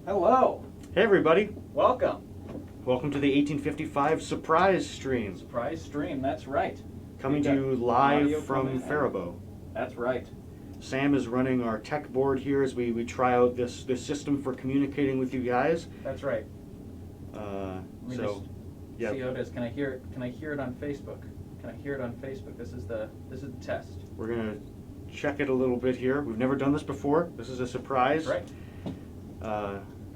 Hello. Hey everybody, Welcome. welcome to the 1855 surprise stream. Surprise stream, that's right. Coming We've to got you audio live from coming in. Faribault. That's right. Sam is running our tech board here as we try out this system for communicating with you guys. That's right. Let me So, just see how it is. Can I hear it? Can I hear it on Facebook? Can I hear it on Facebook? This is the test. we're gonna check it a little bit here. We've never done this before. This is a surprise. Right.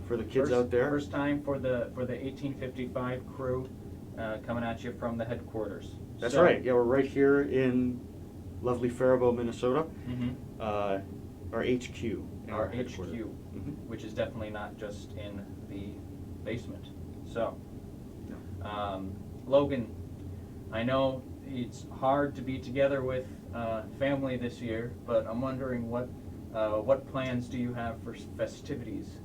For the kids out there. First time for the 1855 crew coming at you from the headquarters. That's So- right. Yeah, we're right here in lovely Faribault, Minnesota. Mhm. Our HQ. Our headquarters. HQ, which is definitely not just in the basement. So, Logan, I know it's hard to be together with family this year, but I'm wondering what plans do you have for festivities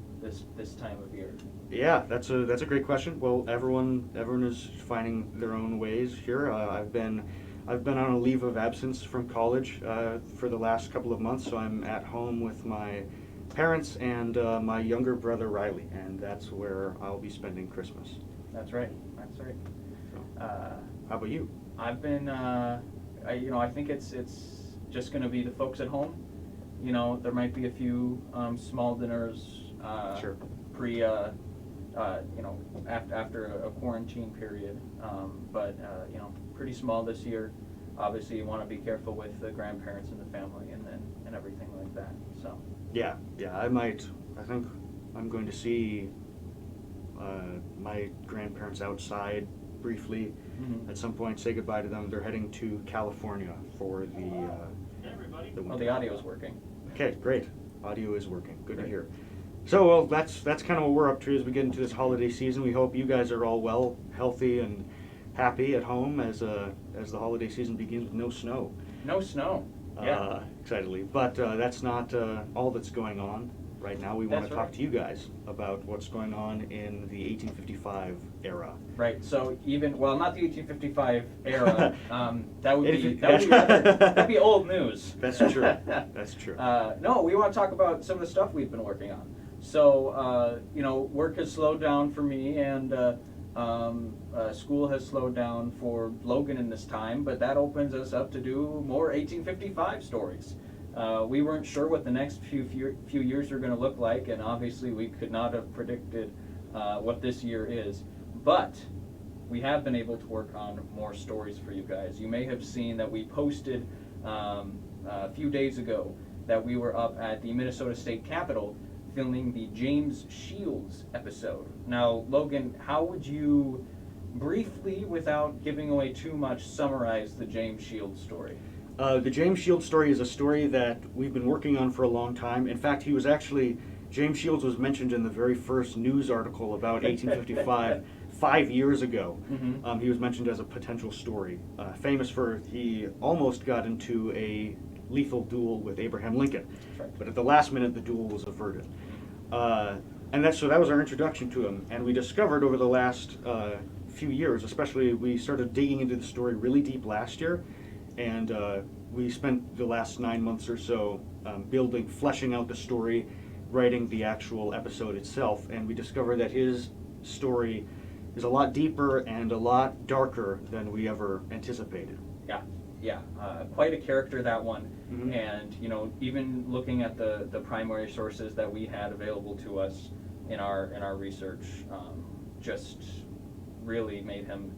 this time of year? Yeah, that's a great question. Well, everyone is finding their own ways here. I've been on a leave of absence from college for the last couple of months, so I'm at home with my parents and my younger brother Riley, and that's where I'll be spending Christmas. That's right. That's right. So, how about you? I've been, I think it's just going to be the folks at home. You know, there might be a few small dinners. Sure. After a quarantine period, but pretty small this year. Obviously, you want to be careful with the grandparents and the family, and everything like that. So. Yeah. I think I'm going to see my grandparents outside briefly at some point. Say goodbye to them. They're heading to California for the winter. Oh, the audio's working. Okay, great. Audio is working. Good to hear. So, well, that's kind of what we're up to as we get into this holiday season. We hope you guys are all well, healthy, and happy at home as the holiday season begins with no snow. No snow. Yeah. Excitedly. But that's not all that's going on right now. We want to That's talk right. to you guys about what's going on in the 1855 era. Right. So not the 1855 era. That'd be old news. That's true. That's true. No, we want to talk about some of the stuff we've been working on. So, work has slowed down for me, and school has slowed down for Logan in this time, but that opens us up to do more 1855 stories. We weren't sure what the next few years were going to look like, and obviously we could not have predicted what this year is. But we have been able to work on more stories for you guys. You may have seen that we posted a few days ago that we were up at the Minnesota State Capitol filming the James Shields episode. Now, Logan, how would you briefly, without giving away too much, summarize the James Shields story? The James Shields story is a story that we've been working on for a long time. In fact, James Shields was mentioned in the very first news article about 1855 5 years ago. Mm-hmm. He was mentioned as a potential story. Famous for he almost got into a lethal duel with Abraham Lincoln. Right. But at the last minute, the duel was averted. And that was our introduction to him. And we discovered over the last few years, especially, we started digging into the story really deep last year. And we spent the last 9 months or so fleshing out the story, writing the actual episode itself. And we discovered that his story is a lot deeper and a lot darker than we ever anticipated. Yeah, quite a character, that one. Mm-hmm. And even looking at the primary sources that we had available to us in our research, just really made him.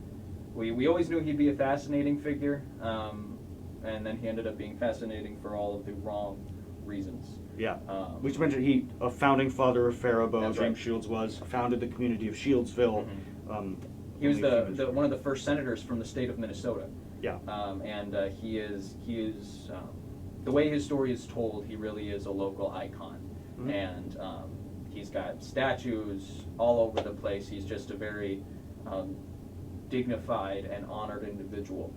We always knew he'd be a fascinating figure, and then he ended up being fascinating for all of the wrong reasons. Yeah, we should mention a founding father of Faribault. James right. Shields founded the community of Shieldsville. Mm-hmm. He was one of the first senators from the state of Minnesota. Yeah. And he is the way his story is told, he really is a local icon. Mm-hmm. And he's got statues all over the place. He's just a very dignified and honored individual.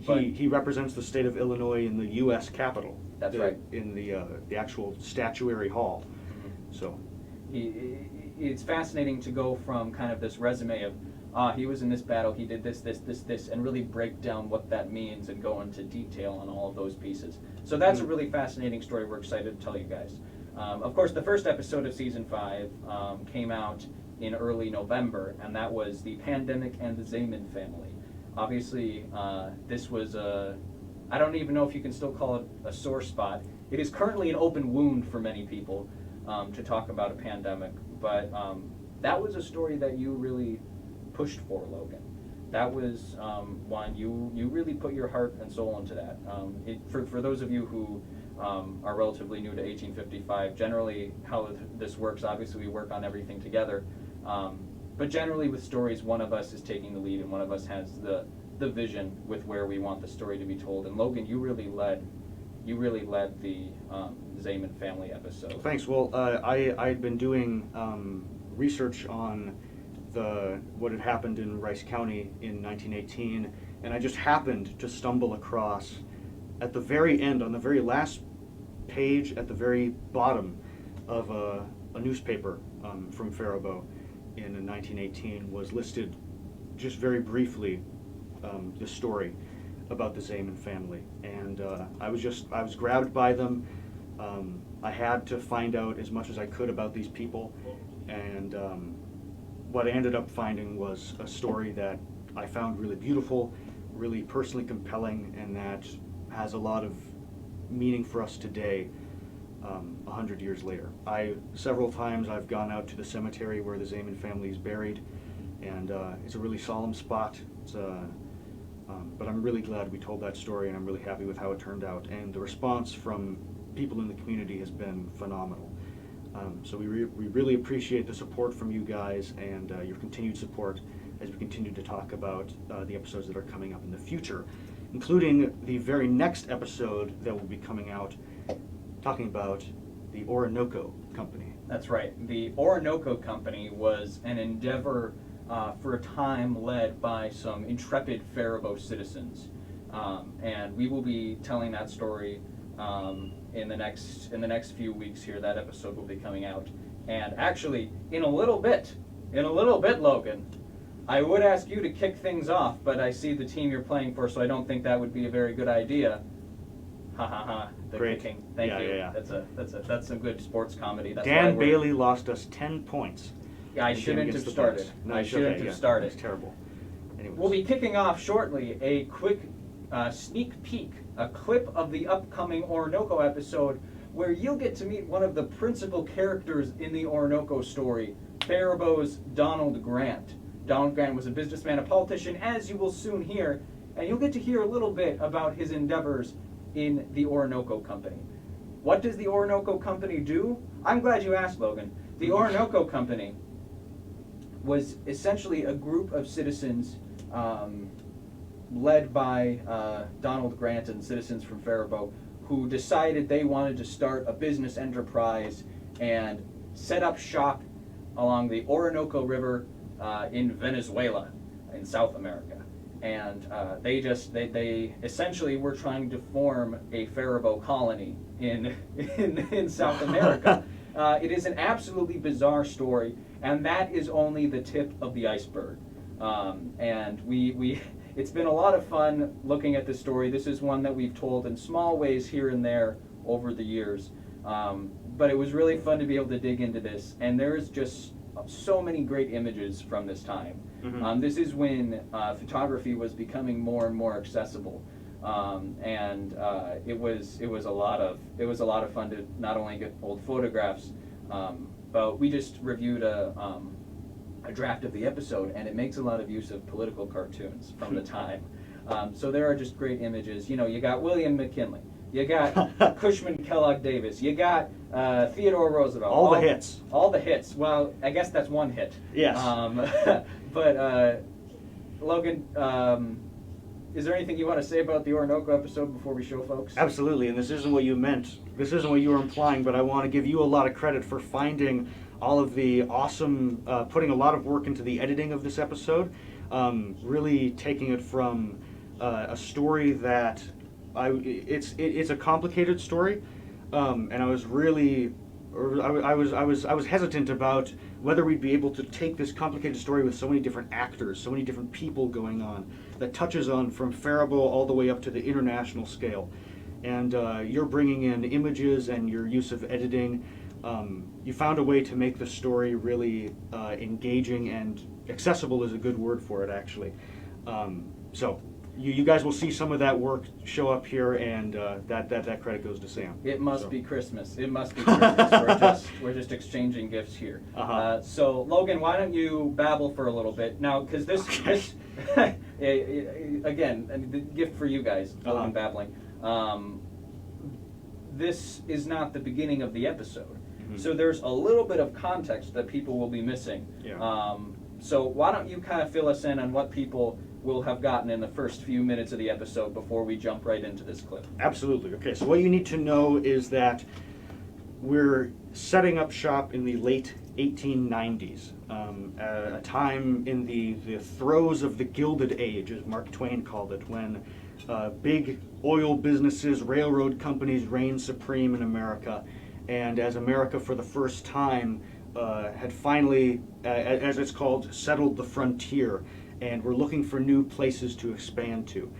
He represents the state of Illinois in the U.S. Capitol. That's right. In the actual statuary hall. Mm-hmm. So. It's fascinating to go from kind of this resume of, he was in this battle, he did this, and really break down what that means and go into detail on all of those pieces. So that's a really fascinating story we're excited to tell you guys. Of course, the first episode of season 5 came out in early November, and that was The Pandemic and the Zeman Family. Obviously, this was I don't even know if you can still call it a sore spot. It is currently an open wound for many people to talk about a pandemic, but that was a story that you really pushed for, Logan. That was one you really put your heart and soul into that. For those of you who are relatively new to 1855, generally how this works, obviously we work on everything together, but generally with stories, one of us is taking the lead and one of us has the vision with where we want the story to be told. And Logan, you really led the Zeman family episode. Thanks. Well, I'd been doing research on what had happened in Rice County in 1918, and I just happened to stumble across, at the very end, on the very last page, at the very bottom of a newspaper from Faribault in 1918, was listed just very briefly the story about the Zeman family, and I was grabbed by them. I had to find out as much as I could about these people, and what I ended up finding was a story that I found really beautiful, really personally compelling, and that has a lot of meaning for us today, 100 years later. Several times I've gone out to the cemetery where the Zeman family is buried, and it's a really solemn spot. But I'm really glad we told that story, and I'm really happy with how it turned out. And the response from people in the community has been phenomenal. So we really appreciate the support from you guys and your continued support as we continue to talk about the episodes that are coming up in the future, including the very next episode that will be coming out, talking about the Orinoco Company. That's right. The Orinoco Company was an endeavor for a time led by some intrepid Faribault citizens, and we will be telling that story in the next few weeks here. That episode will be coming out, and actually in a little bit, Logan, I would ask you to kick things off, but I see the team you're playing for, so I don't think that would be a very good idea. Ha ha ha! The Great. kicking. Thank you. Yeah. That's some good sports comedy. That's Dan Bailey lost us 10 points. Yeah, I shouldn't have started. No, I shouldn't have started. It's terrible. Anyways. We'll be kicking off shortly a quick sneak peek, a clip of the upcoming Orinoco episode where you'll get to meet one of the principal characters in the Orinoco story, Faribault's Donald Grant. Donald Grant was a businessman, a politician, as you will soon hear, and you'll get to hear a little bit about his endeavors in the Orinoco Company. What does the Orinoco Company do? I'm glad you asked, Logan. The Orinoco Company was essentially a group of citizens led by Donald Grant and citizens from Faribault who decided they wanted to start a business enterprise and set up shop along the Orinoco River in Venezuela, in South America. And they essentially were trying to form a Faribault colony in South America. It is an absolutely bizarre story, and that is only the tip of the iceberg. And it's been a lot of fun looking at this story. This is one that we've told in small ways here and there over the years. But it was really fun to be able to dig into this, and there's just so many great images from this time. Mm-hmm. This is when photography was becoming more and more accessible. And it was a lot of fun to not only get old photographs, but we just reviewed a draft of the episode, and it makes a lot of use of political cartoons from the time. So there are just great images. You know, you got William McKinley, you got Cushman Kellogg Davis, you got Theodore Roosevelt. All the hits. All the hits. Well, I guess that's one hit. Yes. But Logan, is there anything you want to say about the Orinoco episode before we show folks? Absolutely, and this isn't what you meant. This isn't what you were implying, but I want to give you a lot of credit for finding all of the awesome, putting a lot of work into the editing of this episode, really taking it from a story that it's a complicated story, and I was really, I was hesitant about whether we'd be able to take this complicated story with so many different actors, so many different people going on, that touches on from Faribault all the way up to the international scale. And you're bringing in images and your use of editing You found a way to make the story really engaging and accessible is a good word for it, actually. So you guys will see some of that work show up here, and that credit goes to Sam. It must So. be Christmas. It must be Christmas. We're just exchanging gifts here. So Logan, why don't you babble for a little bit now? Because this again, the gift for you guys, Logan babbling. This is not the beginning of the episode, so there's a little bit of context that people will be missing. Yeah. So why don't you kind of fill us in on what people will have gotten in the first few minutes of the episode before we jump right into this clip? Absolutely. Okay, so what you need to know is that we're setting up shop in the late 1890s, a time in the throes of the Gilded Age, as Mark Twain called it, when big oil businesses, railroad companies reigned supreme in America, and as America for the first time had finally, as it's called, settled the frontier, and we're looking for new places to expand to.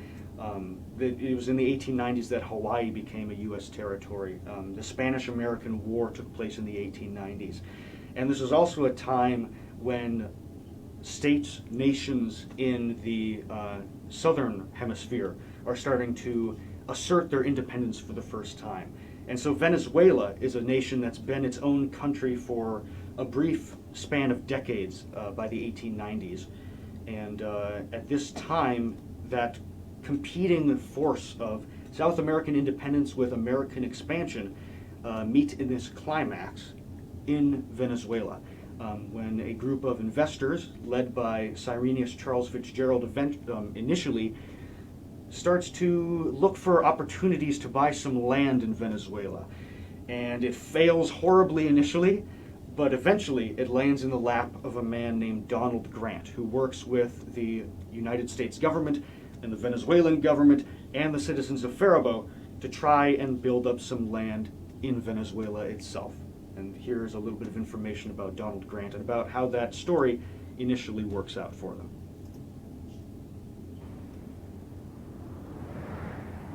It was in the 1890s that Hawaii became a U.S. territory. The Spanish-American War took place in the 1890s. And this is also a time when states, nations in the southern hemisphere are starting to assert their independence for the first time. And so Venezuela is a nation that's been its own country for a brief span of decades by the 1890s. And at this time, that competing force of South American independence with American expansion meet in this climax in Venezuela, when a group of investors, led by Cyrenius Charles Fitzgerald, initially starts to look for opportunities to buy some land in Venezuela. And it fails horribly initially, but eventually it lands in the lap of a man named Donald Grant, who works with the United States government and the Venezuelan government and the citizens of Faribault to try and build up some land in Venezuela itself. And here's a little bit of information about Donald Grant and about how that story initially works out for them.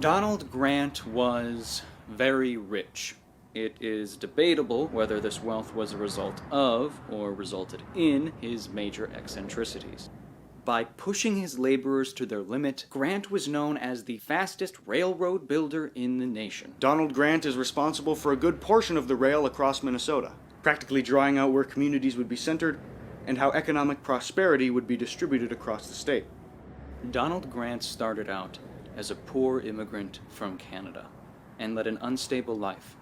Donald Grant was very rich. It is debatable whether this wealth was a result of or resulted in his major eccentricities. By pushing his laborers to their limit, Grant was known as the fastest railroad builder in the nation. Donald Grant is responsible for a good portion of the rail across Minnesota, practically drawing out where communities would be centered and how economic prosperity would be distributed across the state. Donald Grant started out as a poor immigrant from Canada and led an unstable life,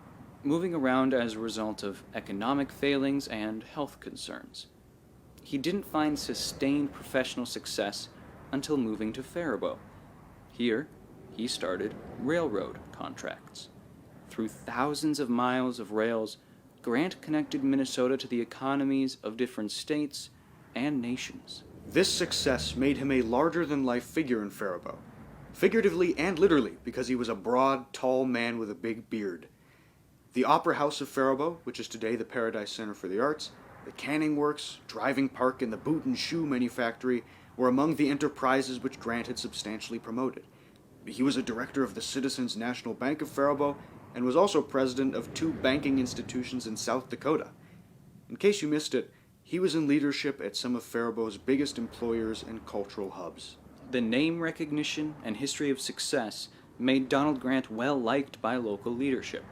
moving around as a result of economic failings and health concerns. He didn't find sustained professional success until moving to Faribault. Here, he started railroad contracts. Through thousands of miles of rails, Grant connected Minnesota to the economies of different states and nations. This success made him a larger-than-life figure in Faribault, figuratively and literally, because he was a broad, tall man with a big beard. The Opera House of Faribault, which is today the Paradise Center for the Arts, the canning works, driving park, and the boot and shoe manufactory were among the enterprises which Grant had substantially promoted. He was a director of the Citizens National Bank of Faribault and was also president of 2 banking institutions in South Dakota. In case you missed it, he was in leadership at some of Faribault's biggest employers and cultural hubs. The name recognition and history of success made Donald Grant well liked by local leadership.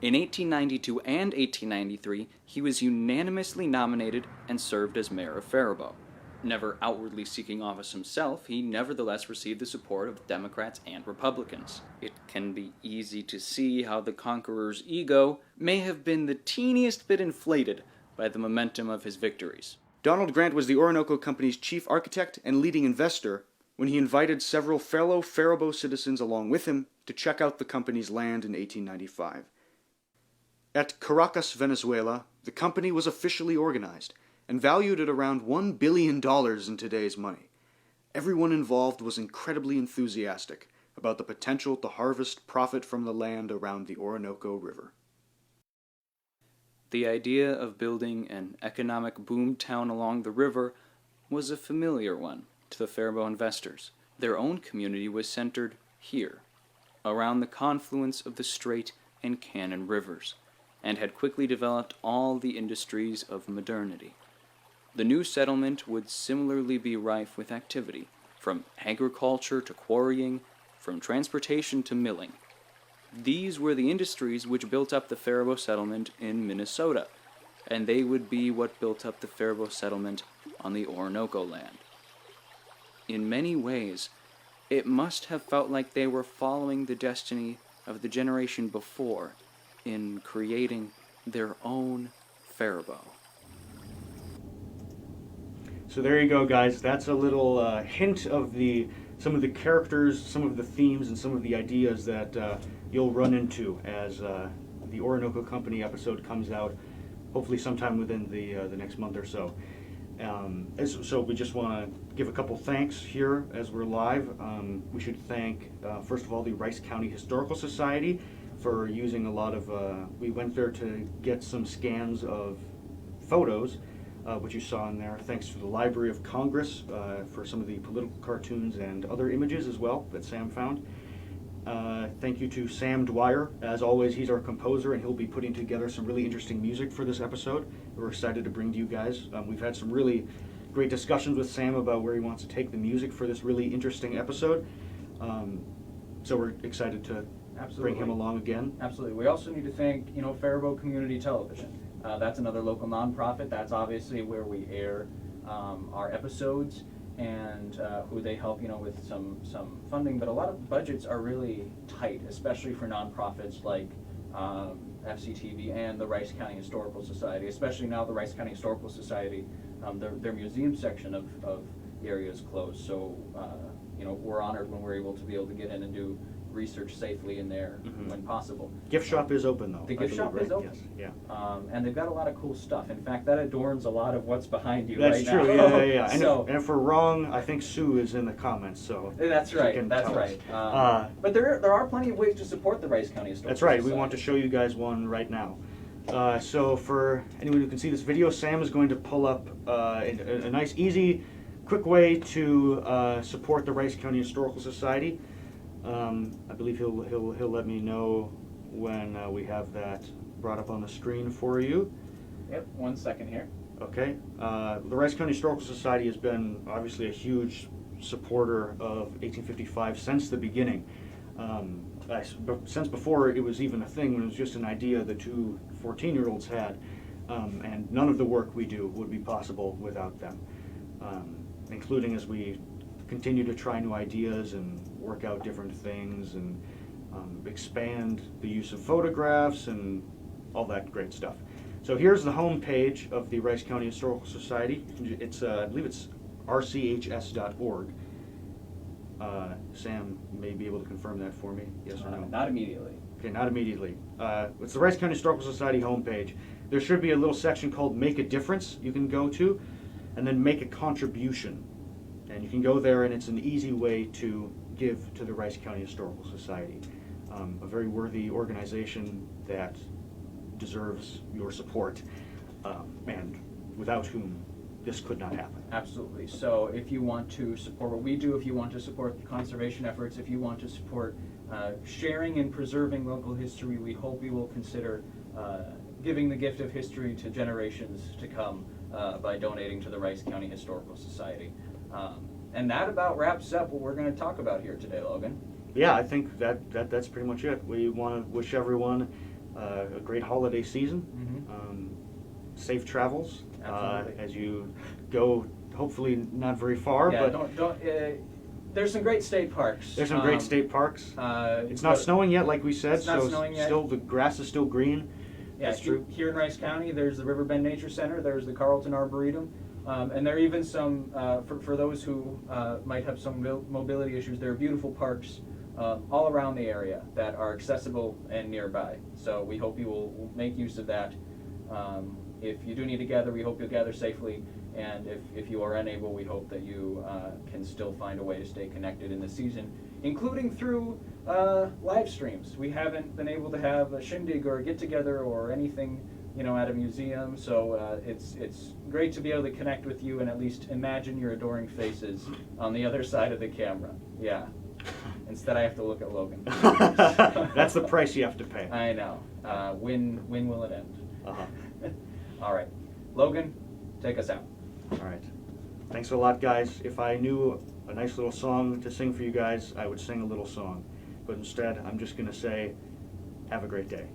In 1892 and 1893, he was unanimously nominated and served as mayor of Faribault. Never outwardly seeking office himself, he nevertheless received the support of Democrats and Republicans. It can be easy to see how the conqueror's ego may have been the teeniest bit inflated by the momentum of his victories. Donald Grant was the Orinoco Company's chief architect and leading investor when he invited several fellow Faribault citizens along with him to check out the company's land in 1895. At Caracas, Venezuela, the company was officially organized and valued at around $1 billion in today's money. Everyone involved was incredibly enthusiastic about the potential to harvest profit from the land around the Orinoco River. The idea of building an economic boom town along the river was a familiar one to the Faribault investors. Their own community was centered here, around the confluence of the Strait and Cannon rivers. and had quickly developed all the industries of modernity. The new settlement would similarly be rife with activity, from agriculture to quarrying, from transportation to milling. These were the industries which built up the Faribault settlement in Minnesota, and they would be what built up the Faribault settlement on the Orinoco land. In many ways, it must have felt like they were following the destiny of the generation before in creating their own Faribault. So there you go, guys. That's a little hint of some of the characters, some of the themes, and some of the ideas that you'll run into as the Orinoco Company episode comes out, hopefully sometime within the next month or so. So we just want to give a couple thanks here as we're live. We should thank, first of all, the Rice County Historical Society for using a lot of, we went there to get some scans of photos, which you saw in there. Thanks to the Library of Congress for some of the political cartoons and other images as well that Sam found. Thank you to Sam Dwyer. As always, he's our composer, and he'll be putting together some really interesting music for this episode. We're excited to bring to you guys. We've had some really great discussions with Sam about where he wants to take the music for this really interesting episode. So we're excited to bring him along again. Absolutely. We also need to thank, Faribault Community Television. That's another local nonprofit. That's obviously where we air our episodes, and who they help, with some funding. But a lot of budgets are really tight, especially for nonprofits like FCTV and the Rice County Historical Society. Especially now, the Rice County Historical Society, their museum section of the area is closed. So, we're honored when we're able to get in and do research safely in there when possible. Gift shop is open, though. The gift shop is open. Yes. Yeah. And they've got a lot of cool stuff. In fact, that adorns a lot of what's behind you That's right true. now. Yeah. So, and if we're wrong, I think Sue is in the comments. So that's she right. can That's tell right. us. But there are plenty of ways to support the Rice County Historical That's right. Society. We want to show you guys one right now. So for anyone who can see this video, Sam is going to pull up a nice, easy, quick way to support the Rice County Historical Society. I believe he'll let me know when we have that brought up on the screen for you. Yep. 1 second here. Okay. The Rice County Historical Society has been obviously a huge supporter of 1855 since the beginning. Since before it was even a thing, when it was just an idea the two 14-year-olds had, and none of the work we do would be possible without them, including as we continue to try new ideas and work out different things and expand the use of photographs and all that great stuff. So here's the home page of the Rice County Historical Society. It's I believe it's rchs.org. Sam may be able to confirm that for me. Yes or no? Not immediately. Okay, not immediately. It's the Rice County Historical Society homepage. There should be a little section called Make a Difference you can go to, and then Make a Contribution. And you can go there, and it's an easy way to give to the Rice County Historical Society. A very worthy organization that deserves your support, and without whom this could not happen. Absolutely. So if you want to support what we do, if you want to support conservation efforts, if you want to support sharing and preserving local history, we hope you will consider giving the gift of history to generations to come by donating to the Rice County Historical Society. And that about wraps up what we're going to talk about here today, Logan. Yeah, I think that's pretty much it. We want to wish everyone a great holiday season, safe travels as you go. Hopefully not very far, Yeah, but don't. There's some great state parks. there's some great state parks. It's not snowing yet, like we said, It's not so snowing yet. still the grass is still green. Yeah, That's true. Here in Rice County, there's the Riverbend Nature Center, there's the Carlton Arboretum, and there are even some, for those who might have some mobility issues, there are beautiful parks all around the area that are accessible and nearby. So we hope you will make use of that. If you do need to gather, we hope you'll gather safely. And if you are unable, we hope that you can still find a way to stay connected in the season, including through live streams. We haven't been able to have a shindig or a get-together or anything, at a museum. So it's great to be able to connect with you and at least imagine your adoring faces on the other side of the camera. Yeah. Instead, I have to look at Logan. That's the price you have to pay. I know. When will it end? Uh-huh. All right. Logan, take us out. All right. Thanks a lot, guys. If I knew a nice little song to sing for you guys, I would sing a little song. But instead, I'm just going to say, have a great day.